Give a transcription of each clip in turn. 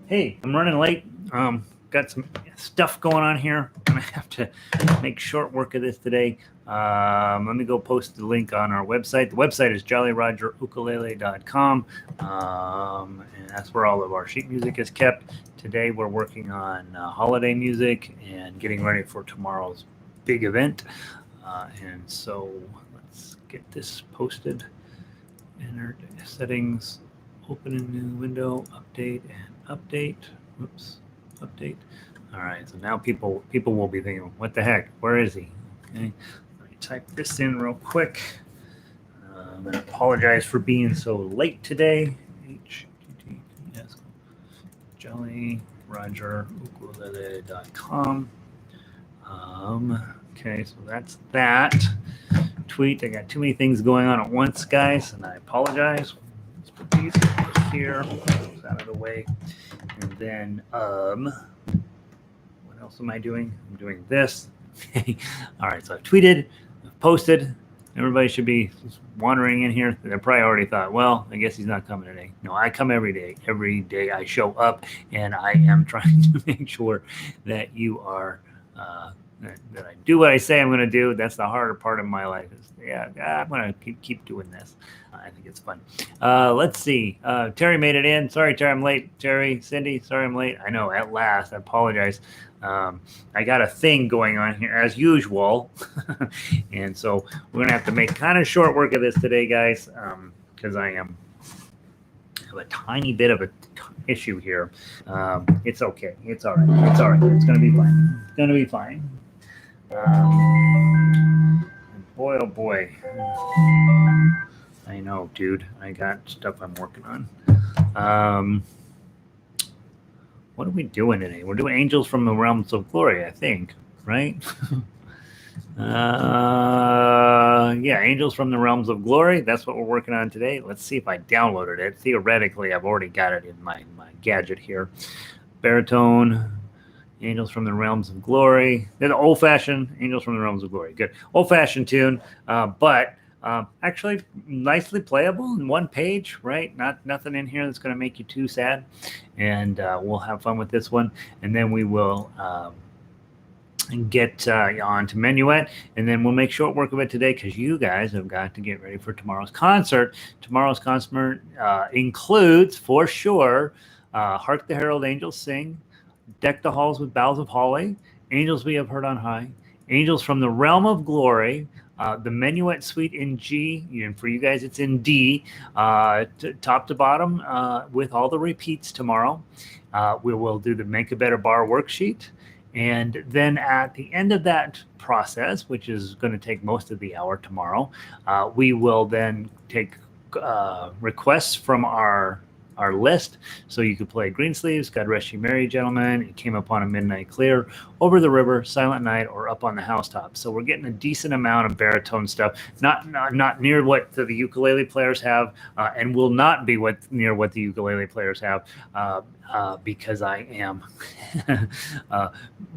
Hey, I'm running late. Got some stuff going on here. I'm gonna have to make short work of this today. Let me go post the link on our website. The website is jollyrogerukulele.com, and that's where all of our sheet music is kept. Today we're working on holiday music and getting ready for tomorrow's big event. And so let's get this posted. Enter settings, open a new window, update and update. Oops, update. All right, so now people will be thinking, what the heck? Where is he? Okay, let me type this in real quick. I'm gonna apologize for being so late today. HTTPS jollyrogerukulele.com. Okay, so that's that. Tweet. I got too many things going on at once, guys, and I apologize. Let's put these here, out of the way, and then what else am I doing? I'm doing this. All right, so I've tweeted, I've posted. Everybody should be wandering in here. They probably already thought, well, I guess he's not coming today. No, I come every day. Every day I show up, and I am trying to make sure that you are. That I do what I say I'm going to do. That's the harder part of my life. Is I'm going to keep doing this. I think it's fun. Let's see. Terry made it in. Sorry, Terry, I'm late. Terry, Cindy, sorry I'm late. I know, at last. I apologize. I got a thing going on here as usual, and so we're going to have to make kind of short work of this today, guys, because I have a tiny bit of a issue here. It's okay. It's all right. It's all right. It's going to be fine. It's going to be fine. Boy, oh boy. I know, dude. I got stuff I'm working on. What are we doing today? We're doing Angels from the Realms of Glory, I think, right? Yeah, Angels from the Realms of Glory. That's what we're working on today. Let's see if I downloaded it. Theoretically, I've already got it in my gadget here. Baritone, Angels from the Realms of Glory. They're the old-fashioned Angels from the Realms of Glory. Good. Old-fashioned tune, but actually nicely playable in one page, right? Nothing in here that's going to make you too sad. And we'll have fun with this one. And then we will get on to Menuett, and then we'll make short work of it today because you guys have got to get ready for tomorrow's concert. Tomorrow's concert includes, for sure, Hark the Herald Angels Sing, Deck the Halls with Boughs of Holly, Angels We Have Heard on High, Angels from the Realm of Glory, the Menuett Suite in G, and for you guys it's in D, top to bottom with all the repeats tomorrow. We will do the Make a Better Bar worksheet. And then at the end of that process, which is going to take most of the hour tomorrow, we will then take requests from our list. So you could play Greensleeves, God Rest You Merry Gentlemen, It Came Upon a Midnight Clear, Over the River, Silent Night, or Up on the Housetop. So we're getting a decent amount of baritone stuff, not near what the ukulele players have, and will not be near what the ukulele players have, because I am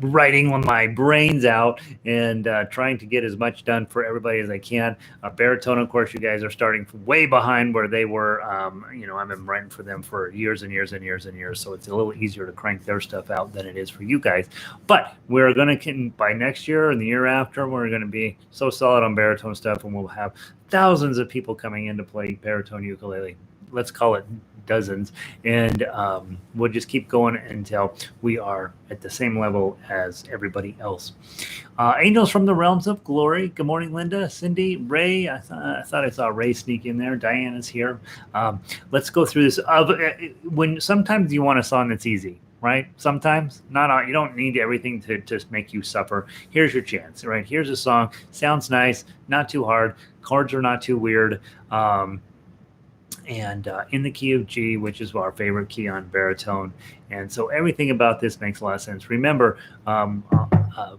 writing my brains out and trying to get as much done for everybody as I can. Baritone, of course, you guys are starting from way behind where they were. I've been writing for them for years and years and years and years, so it's a little easier to crank their stuff out than it is for you guys. But we're going to, by next year and the year after, we're going to be so solid on baritone stuff, and we'll have thousands of people coming in to play baritone ukulele. Let's call it dozens, and we'll just keep going until we are at the same level as everybody else. Angels from the Realms of Glory. Good morning, Linda, Cindy, Ray. I thought I saw Ray sneak in there. Diana's here. Let's go through this. When sometimes you want a song that's easy, right? Sometimes not. You don't need everything to just make you suffer. Here's your chance, right? Here's a song. Sounds nice, not too hard. Chords are not too weird. And in the key of G, which is our favorite key on baritone. And so everything about this makes a lot of sense. Remember,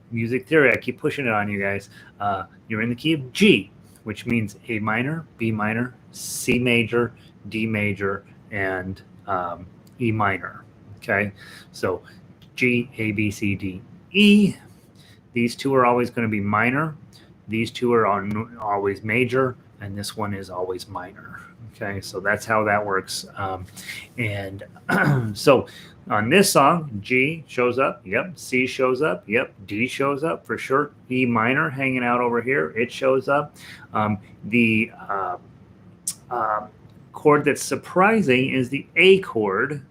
music theory, I keep pushing it on you guys. You're in the key of G, which means A minor, B minor, C major, D major, and E minor. Okay, so G, A, B, C, D, E. These two are always going to be minor. These two are always major, and this one is always minor. Okay, so that's how that works. And so on this song, G shows up. Yep. C shows up. Yep. D shows up for sure. E minor hanging out over here. It shows up. The chord that's surprising is the A chord,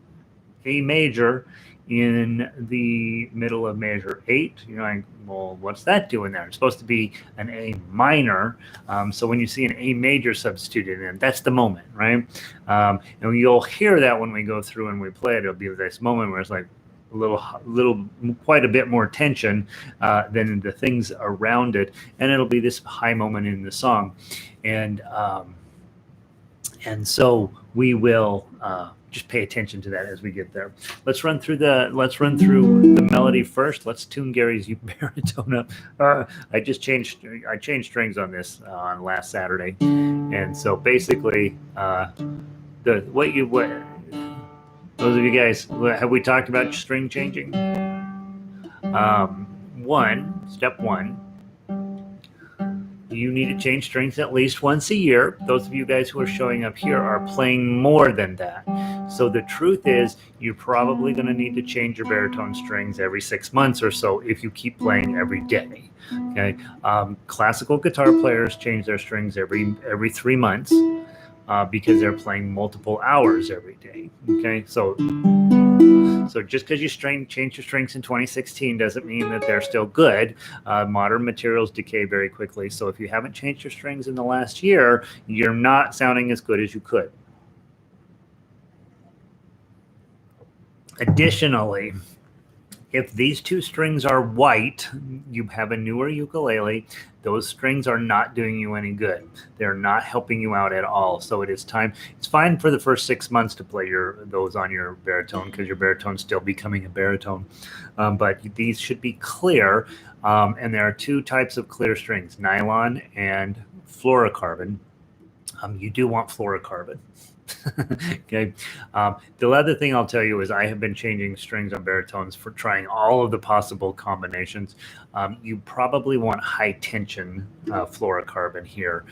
A major, in the middle of measure 8. You're like, well, what's that doing there? It's supposed to be an A minor. So when you see an A major substituted in, that's the moment, right? And you'll hear that when we go through and we play it. It'll be this moment where it's like a little, quite a bit more tension than the things around it, and it'll be this high moment in the song, and so we will just pay attention to that as we get there. Let's run through the melody first. Let's tune Gary's baritone up. I changed strings on this on last Saturday, and so basically, those of you guys, have we talked about string changing? Step one. You need to change strings at least once a year. Those of you guys who are showing up here are playing more than that. So the truth is, you're probably going to need to change your baritone strings every 6 months or so if you keep playing every day. Okay, classical guitar players change their strings every 3 months because they're playing multiple hours every day. Okay, so just because you change your strings in 2016 doesn't mean that they're still good. Modern materials decay very quickly. So if you haven't changed your strings in the last year, you're not sounding as good as you could. Additionally, if these two strings are white, you have a newer ukulele, those strings are not doing you any good. They're not helping you out at all. So it is time. It's fine for the first 6 months to play those on your baritone because your baritone's still becoming a baritone. But these should be clear. And there are two types of clear strings, nylon and fluorocarbon. You do want fluorocarbon. Okay. The other thing I'll tell you is I have been changing strings on baritones for trying all of the possible combinations. You probably want high tension fluorocarbon here,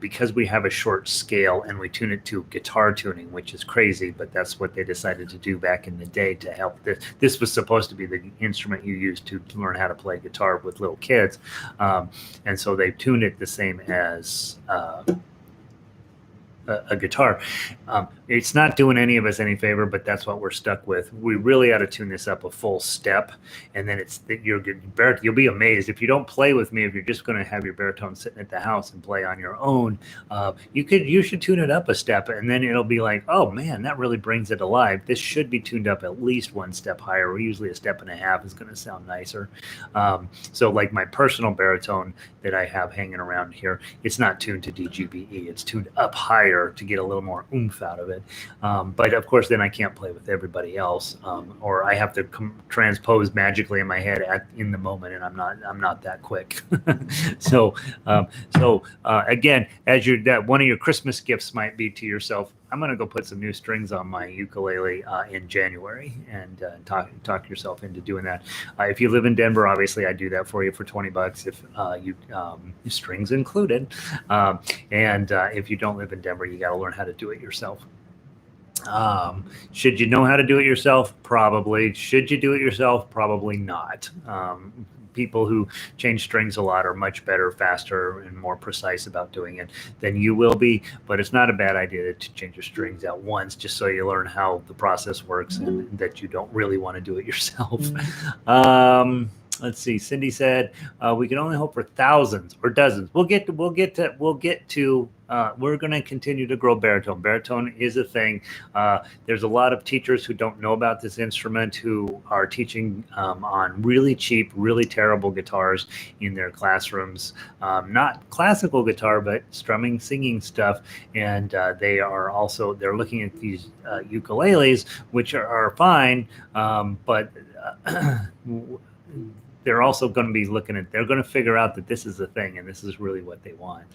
because we have a short scale and we tune it to guitar tuning, which is crazy, but that's what they decided to do back in the day to help. This was supposed to be the instrument you used to learn how to play guitar with little kids, and so they tuned it the same as a guitar. It's not doing any of us any favor, but that's what we're stuck with. We really ought to tune this up a full step, and then you'll be amazed if you don't play with me. If you're just going to have your baritone sitting at the house and play on your own, you should tune it up a step, and then it'll be like, oh man, that really brings it alive. This should be tuned up at least one step higher. Usually a step and a half is going to sound nicer. So like my personal baritone that I have hanging around here, it's not tuned to DGBE. It's tuned up higher to get a little more oomph out of it. But of course, then I can't play with everybody else, or I have to transpose magically in my head in the moment, and I'm not that quick. So again, one of your Christmas gifts might be to yourself, I'm going to go put some new strings on my ukulele in January, and talk yourself into doing that. If you live in Denver, obviously I do that for you for $20 if you strings included. And if you don't live in Denver, you got to learn how to do it yourself. Should you know how to do it yourself? Probably. Should you do it yourself? Probably not. People who change strings a lot are much better, faster, and more precise about doing it than you will be. But it's not a bad idea to change your strings at once, just so you learn how the process works and that you don't really want to do it yourself. Let's see. Cindy said we can only hope for thousands or dozens. We're going to continue to grow baritone. Baritone is a thing. There's a lot of teachers who don't know about this instrument who are teaching on really cheap, really terrible guitars in their classrooms. Not classical guitar, but strumming, singing stuff. And they're looking at these ukuleles, which are fine, but they're also going to be they're going to figure out that this is a thing and this is really what they want.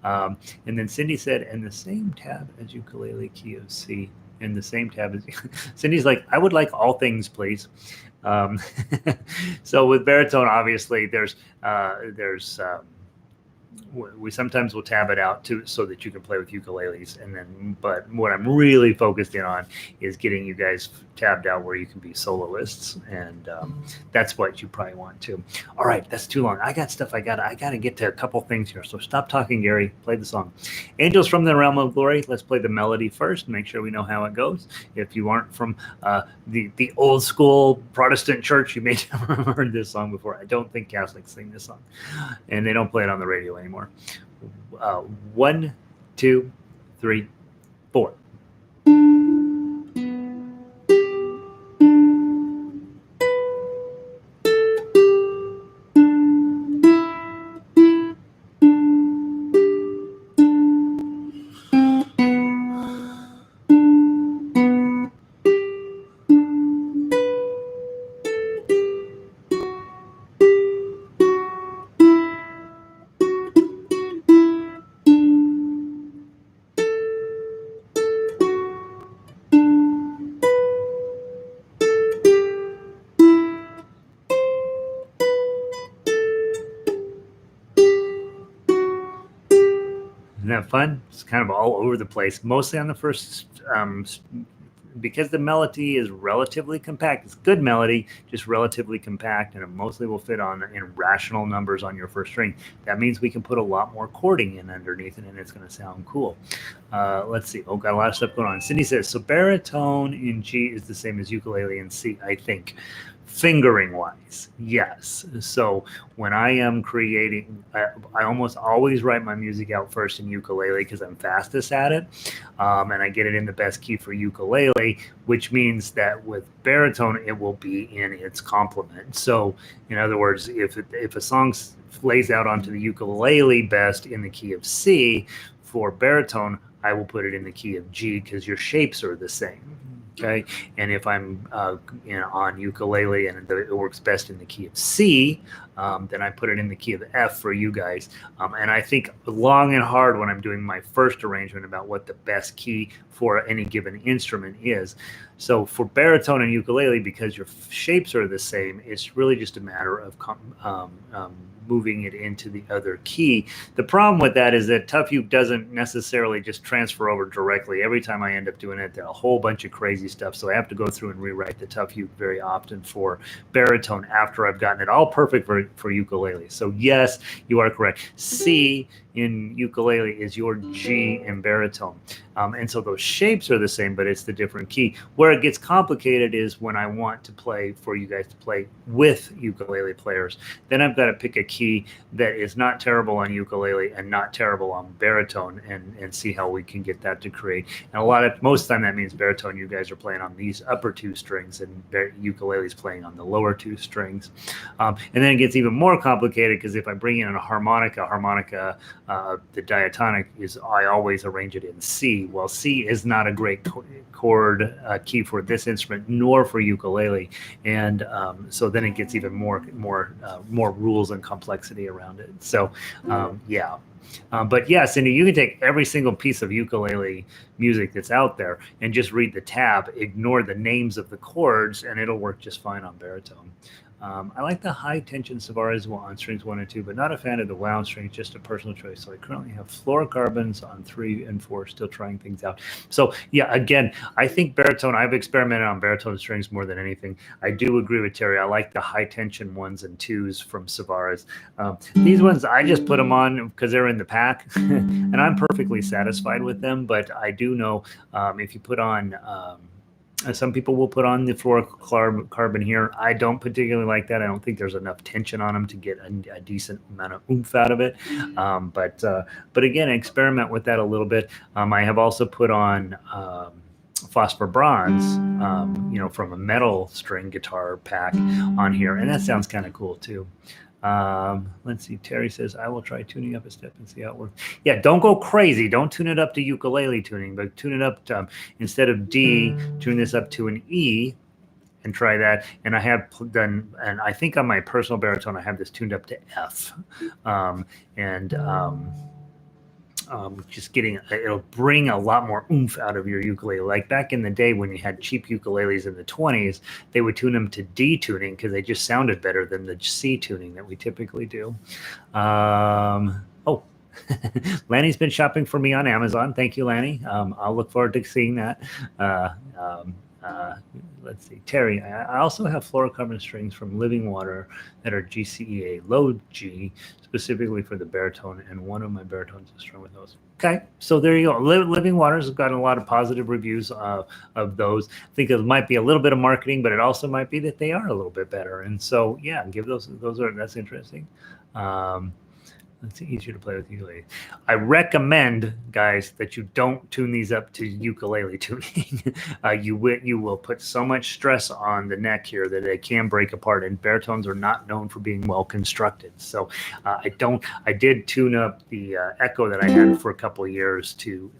And then Cindy said, and the same tab as ukulele key of C, and the same tab as Cindy's like, I would like all things, please. So with baritone, obviously there's we sometimes will tab it out to so that you can play with ukuleles, and then but what I'm really focused in on is getting you guys tabbed out where you can be soloists, and that's what you probably want to. All right, that's too long. I got stuff. I gotta get to a couple things here. So stop talking, Gary. Play the song. Angels from the Realm of Glory. Let's play the melody first. Make sure we know how it goes. If you aren't from the old school Protestant church, you may never have heard this song before. I don't think Catholics sing this song, and they don't play it on the radio anymore. 1, 2, 3, 4. Isn't that fun? It's kind of all over the place, mostly on the first, because the melody is relatively compact. It's good melody, just relatively compact, and it mostly will fit on in rational numbers on your first string. That means we can put a lot more chording in underneath it, and it's going to sound cool. Let's see. Oh, got a lot of stuff going on. Cindy says, so baritone in G is the same as ukulele in C, I think. Fingering wise, yes. So when I am creating, I almost always write my music out first in ukulele because I'm fastest at it, and I get it in the best key for ukulele, which means that with baritone it will be in its complement. So in other words, if a song lays out onto the ukulele best in the key of C, for baritone I will put it in the key of G because your shapes are the same. Okay, and if I'm on ukulele and it works best in the key of C, then I put it in the key of F for you guys. And I think long and hard when I'm doing my first arrangement about what the best key for any given instrument is. So for baritone and ukulele, because your shapes are the same, it's really just a matter of moving it into the other key. The problem with that is that tough uke doesn't necessarily just transfer over directly. Every time I end up doing it, there's a whole bunch of crazy stuff. So I have to go through and rewrite the tough uke very often for baritone after I've gotten it all perfect for ukulele. So yes, you are correct. C in ukulele is your G in baritone. And so those shapes are the same, but it's the different key. Where it gets complicated is when I want to play for you guys to play with ukulele players. Then I've got to pick a key that is not terrible on ukulele and not terrible on baritone and see how we can get that to create. And most of the time that means baritone, you guys are playing on these upper two strings and ukulele is playing on the lower two strings. And then it gets even more complicated because if I bring in a harmonica, the diatonic is, I always arrange it in C. Well, C is not a great chord key for this instrument, nor for ukulele, and so then it gets even more rules and complexity around it. So, yeah. But yeah, Cindy, you can take every single piece of ukulele music that's out there and just read the tab, ignore the names of the chords, and it'll work just fine on baritone. I like the high tension Savaras on strings 1 and 2, but not a fan of the wound strings, just a personal choice. So I currently have fluorocarbons on 3 and 4, still trying things out. So yeah, again, I think baritone, I've experimented on baritone strings more than anything. I do agree with Terry. I like the high tension 1s and 2s from Savaras. These ones, I just put them on because they're in the pack, and I'm perfectly satisfied with them. But I do know if you put on... some people will put on the fluorocarbon here. I don't particularly like that. I don't think there's enough tension on them to get a decent amount of oomph out of it. But again, experiment with that a little bit. I have also put on phosphor bronze, from a metal string guitar pack on here, and that sounds kind of cool too. Let's see. Terry says, I will try tuning up a step and see how it works. Yeah, don't go crazy. Don't tune it up to ukulele tuning, but tune it up to, instead of D, tune this up to an E and try that. And I have done, and I think on my personal baritone, I have this tuned up to F. Just getting, it'll bring a lot more oomph out of your ukulele. Like back in the day when you had cheap ukuleles in the 20s, they would tune them to D tuning because they just sounded better than the C tuning that we typically do. Oh, Lanny's been shopping for me on Amazon. Thank you, Lanny. I'll look forward to seeing that. Uh, um, uh, let's see, Terry. I also have fluorocarbon strings from Living Water that are GCEA low G, specifically for the baritone, and one of my baritones is strung with those. Okay, so there you go. Living Waters have gotten a lot of positive reviews of those. I think it might be a little bit of marketing, but it also might be that they are a little bit better. And so, yeah, give those. That's interesting. Um, it's easier to play with ukulele. I recommend, guys, that you don't tune these up to ukulele tuning. You will put so much stress on the neck here that they can break apart. And baritones are not known for being well constructed. So I did tune up the Echo that I had for a couple of years to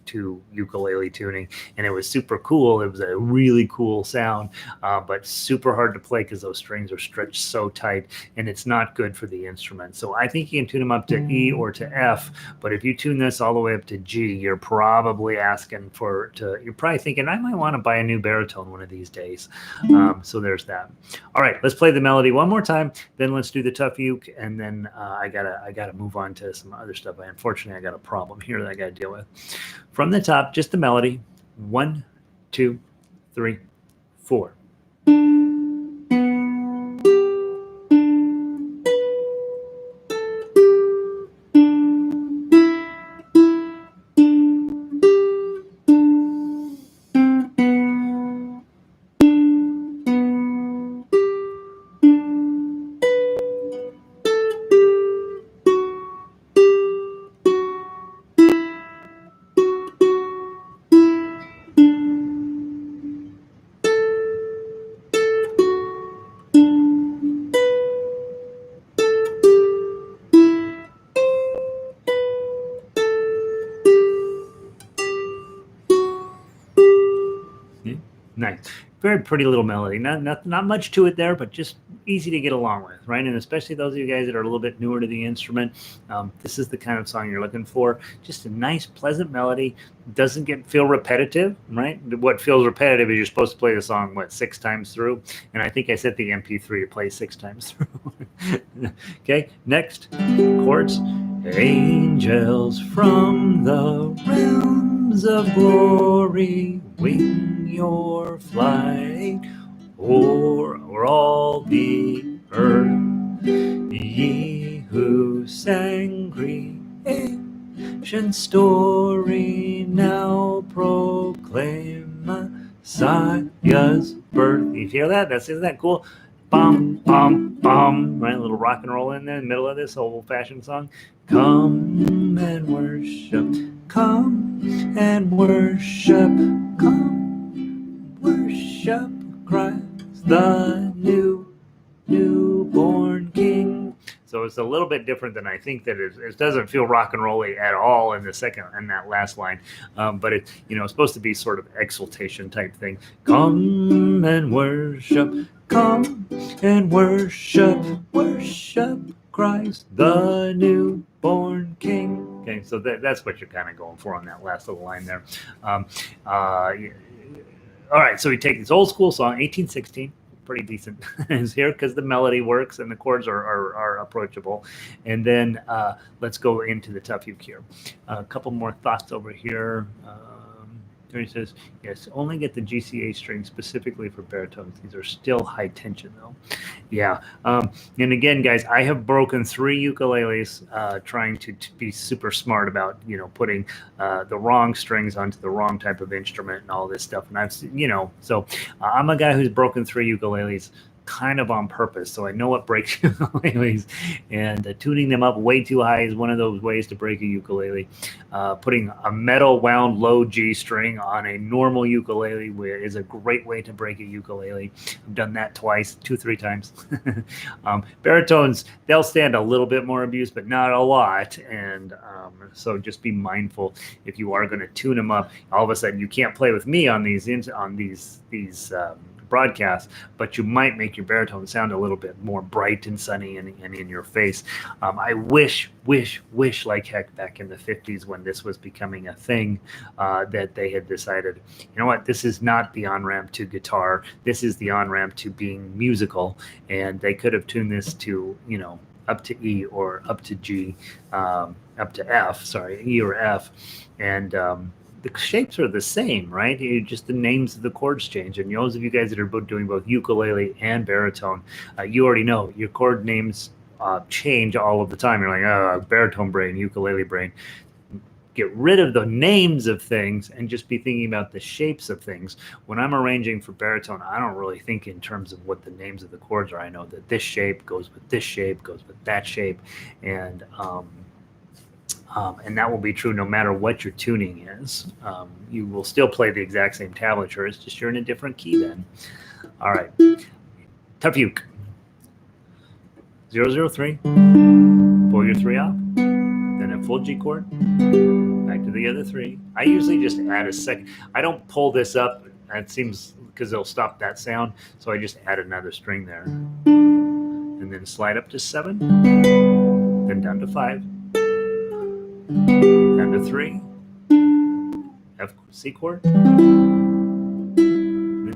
ukulele tuning, and it was super cool. It was a really cool sound, but super hard to play because those strings are stretched so tight, and it's not good for the instrument. So I think you can tune them up to E or to F, but if you tune this all the way up to G, you're probably you're probably thinking, I might want to buy a new baritone one of these days. So there's that. All right, let's play the melody one more time, then let's do the tough uke, and then I gotta move on to some other stuff. Unfortunately, I got a problem here that I gotta deal with. From the top, just the melody. 1, 2, 3, 4. Nice. Very pretty little melody. Not much to it there, but just easy to get along with, right? And especially those of you guys that are a little bit newer to the instrument, this is the kind of song you're looking for. Just a nice, pleasant melody. Doesn't feel repetitive, right? What feels repetitive is you're supposed to play the song, 6 times through? And I think I set the MP3 to play 6 times through. Okay, next, chords. Angels from the realms of glory, wing your flight o'er all the earth. Ye who sang creation's story, now proclaim Messiah's birth. You feel that? Isn't that cool? Bum, bum, bum. Right, a little rock and roll in there in the middle of this old-fashioned song. Come and worship, come and worship, come worship Christ, the newborn King. So it's a little bit different than I think that it doesn't feel rock and rolly at all in that last line, but it's supposed to be sort of exaltation type thing. Come and worship, come and worship Christ, the newborn King. Okay, so that's what you're kind of going for on that last little line there. All right, so we take this old school song, 1816. Pretty decent is here because the melody works and the chords are approachable. And then let's go into the tough uke here. A couple more thoughts over here. He says, yes, only get the GCA string specifically for baritones. These are still high tension, though. Yeah. And again, guys, I have broken 3 ukuleles trying to be super smart about, putting the wrong strings onto the wrong type of instrument and all this stuff. And I've, so I'm a guy who's broken 3 ukuleles kind of on purpose, so I know what breaks ukuleles, and tuning them up way too high is one of those ways to break a ukulele. Putting a metal wound low G string on a normal ukulele is a great way to break a ukulele. I've done that twice, 2-3 times. Baritones, they'll stand a little bit more abuse, but not a lot, and so just be mindful if you are going to tune them up. All of a sudden, you can't play with me on these broadcast, but you might make your baritone sound a little bit more bright and sunny and in your face. I wish like heck back in the 50s when this was becoming a thing that they had decided, you know what, this is not the on-ramp to guitar, this is the on-ramp to being musical, and they could have tuned this to, up to E or up to G, up to F, sorry, E or F. And the shapes are the same, right? Just the names of the chords change. And those of you guys that are both doing both ukulele and baritone, you already know your chord names change all of the time. You're like, oh, baritone brain, ukulele brain. Get rid of the names of things and just be thinking about the shapes of things. When I'm arranging for baritone, I don't really think in terms of what the names of the chords are. I know that this shape goes with this shape, goes with that shape, and that will be true no matter what your tuning is. You will still play the exact same tablature. It's just you're in a different key then. All right. Tough uke. 003. Pull your 3 off. Then a full G chord. Back to the other 3. I usually just add a second. I don't pull this up. It seems because it'll stop that sound. So I just add another string there. And then slide up to 7. Then down to 5. Down to 3. F C chord. Then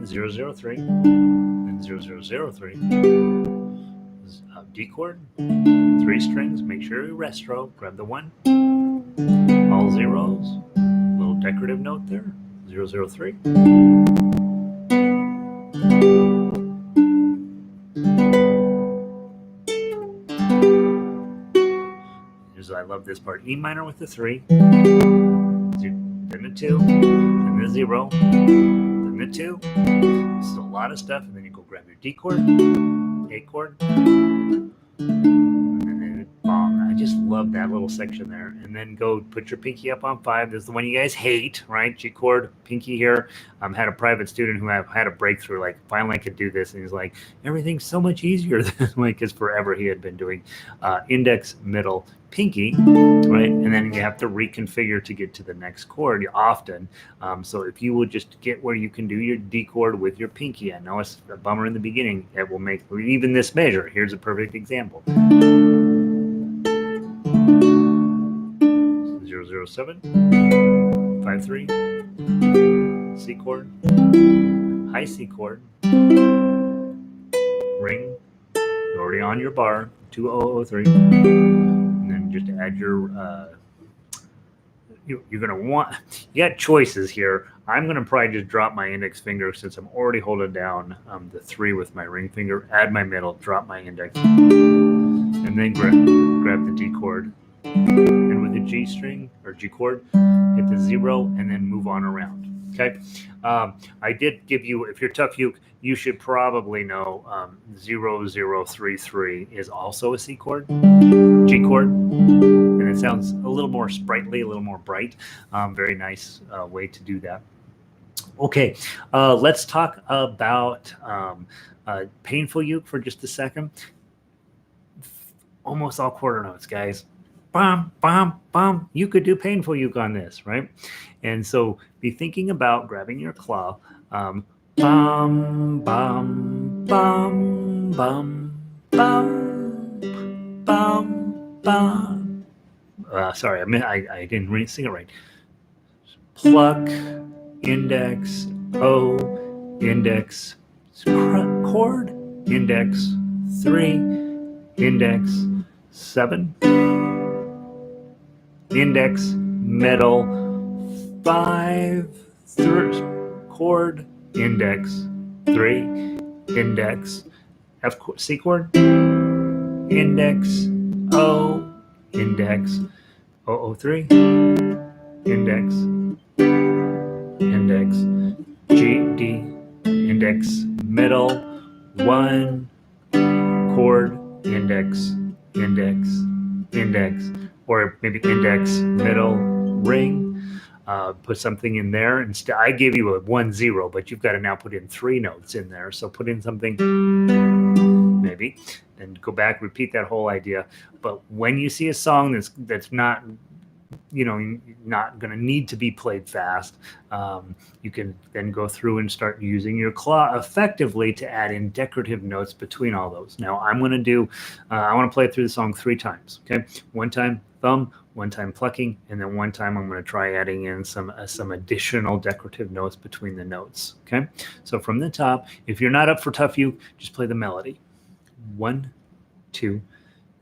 003. Then 003. D chord. 3 strings. Make sure you restro. Grab the 1. All zeros. Little decorative note there. 003. I love this part. E minor with the 3. Then the 2. Then the 0. Then the 2. This is a lot of stuff. And then you go grab your D chord. A chord. I just love that little section there. And then go put your pinky up on 5. This is the one you guys hate, right? G chord, pinky here. Had a private student who had a breakthrough, like finally I could do this. And he's like, everything's so much easier this way, because forever he had been doing index, middle, pinky, right? And then you have to reconfigure to get to the next chord often. So if you will just get where you can do your D chord with your pinky, I know it's a bummer in the beginning. It will make even this measure. Here's a perfect example. 007, 5-3, C chord, high C chord, ring, you're already on your bar, 2003, and then just add your, you're going to want, you got choices here. I'm going to probably just drop my index finger since I'm already holding down the 3 with my ring finger, add my middle, drop my index, and then grab the D chord. And with a G string or G chord, hit the 0 and then move on around. Okay. I did give you, if you're tough uke, you should probably know 0033 is also a C chord, G chord, and it sounds a little more sprightly, a little more bright. Very nice way to do that. Okay, let's talk about painful uke for just a second. Almost all quarter notes, guys. Bum, bum, bum. You could do painful uke on this, right? And so be thinking about grabbing your claw. Bum, bum, bum, bum, bum, bum, bum. Sorry, I didn't sing it right. Pluck, index, O, index, chord, index, 3, index, 7, index, middle, 5, chord, index, 3, index, F C chord, index, O, index, 003, index, index, G, D, index, middle, 1, chord, index, index, index, or maybe index, middle, ring. Put something in there. Instead, I gave you a 1-0, but you've got to now put in 3 notes in there. So put in something, maybe, and go back, repeat that whole idea. But when you see a song that's not, not going to need to be played fast, you can then go through and start using your claw effectively to add in decorative notes between all those. Now I'm going to do, I want to play through the song 3 times. Okay, 1 time thumb, 1 time plucking, and then 1 time I'm going to try adding in some additional decorative notes between the notes. Okay, so from the top, if you're not up for tough uke, just play the melody. 1, 2,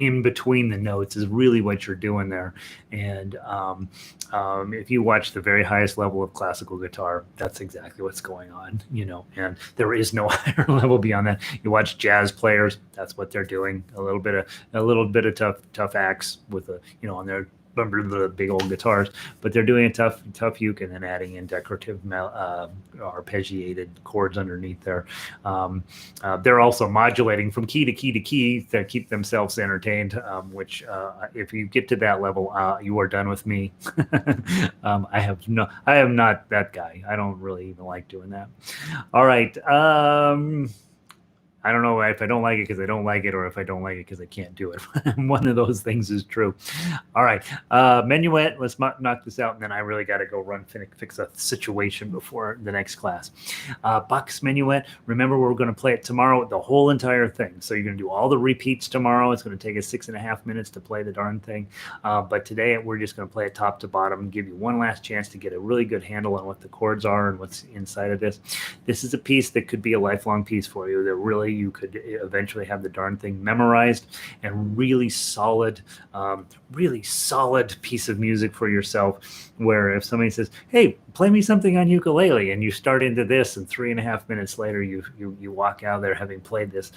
in between the notes is really what you're doing there. And if you watch the very highest level of classical guitar, that's exactly what's going on, and there is no higher level beyond that. You watch jazz players, that's what they're doing. A little bit of tough acts with on their the big old guitars, but they're doing a tough uke and then adding in decorative arpeggiated chords underneath there. They're also modulating from key to key to key to keep themselves entertained, which if you get to that level, you are done with me. I am not that guy. I don't really even like doing that. All right. I don't know if I don't like it because I don't like it, or if I don't like it because I can't do it. One of those things is true. All right. Menuett, let's knock this out, and then I really got to go fix a situation before the next class. Bach's Menuett, remember we're going to play it tomorrow, the whole entire thing. So you're going to do all the repeats tomorrow. It's going to take us 6.5 minutes to play the darn thing. But today we're just going to play it top to bottom and give you one last chance to get a really good handle on what the chords are and what's inside of this. This is a piece that could be a lifelong piece for you, that really you could eventually have the darn thing memorized, and really solid piece of music for yourself, where if somebody says, hey, play me something on ukulele, and you start into this, and 3.5 minutes later you walk out there having played this,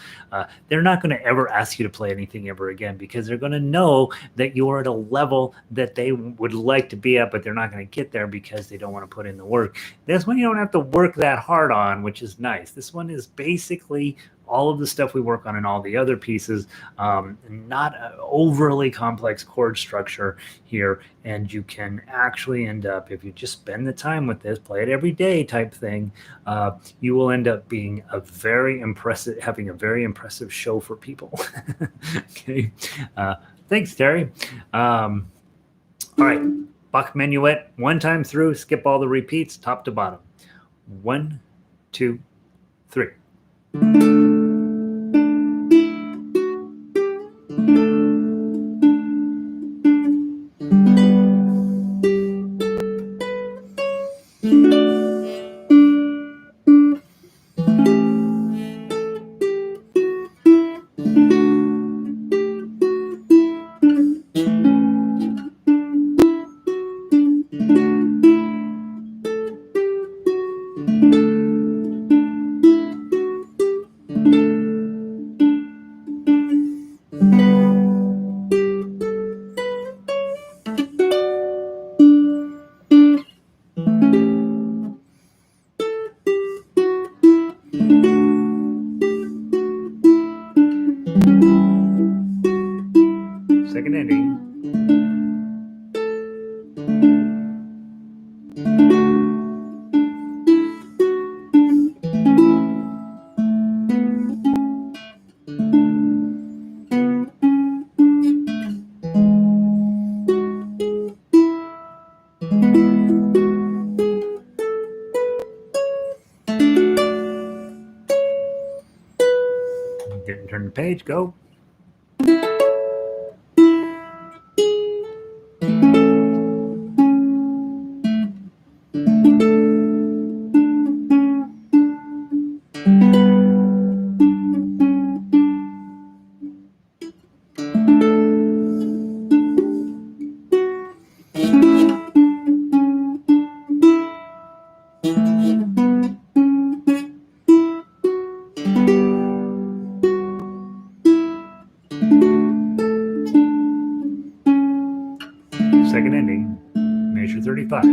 they're not going to ever ask you to play anything ever again, because they're going to know that you're at a level that they would like to be at, but they're not going to get there because they don't want to put in the work. This one you don't have to work that hard on, which is nice. This one is basically all of the stuff we work on in all the other pieces, not an overly complex chord structure here. And you can actually end up, if you just spend the time with this, play it every day type thing, you will end up being having a very impressive show for people. Okay. Thanks, Terry. All right. Bach Menuett, one time through, skip all the repeats, top to bottom. 1, 2, 3. Second ending. Didn't turn the page, go. Second ending, measure 35.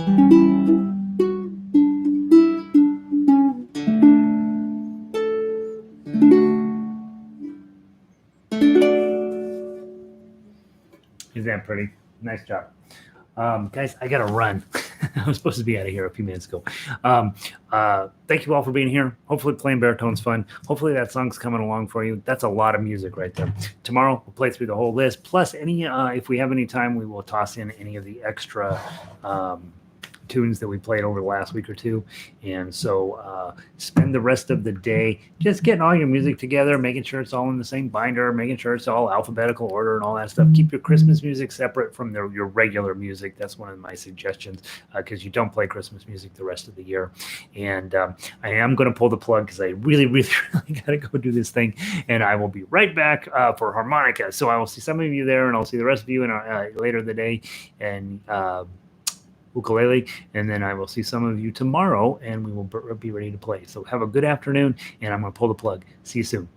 Is that pretty? Nice job. Guys, I gotta run. I was supposed to be out of here a few minutes ago. Thank you all for being here. Hopefully, playing baritone's fun. Hopefully, that song's coming along for you. That's a lot of music right there. Tomorrow, we'll play through the whole list. Plus, if we have any time, we will toss in any of the extra tunes that we played over the last week or two. And so spend the rest of the day just getting all your music together, making sure it's all in the same binder, making sure it's all alphabetical order and all that stuff. Keep your Christmas music separate from your regular music. That's one of my suggestions, because you don't play Christmas music the rest of the year. And I am going to pull the plug because I really, really, really got to go do this thing. And I will be right back for Harmonica. So I will see some of you there, and I'll see the rest of you later in the day. And ukulele, and then I will see some of you tomorrow, and we will be ready to play. So have a good afternoon, and I'm going to pull the plug. See you soon.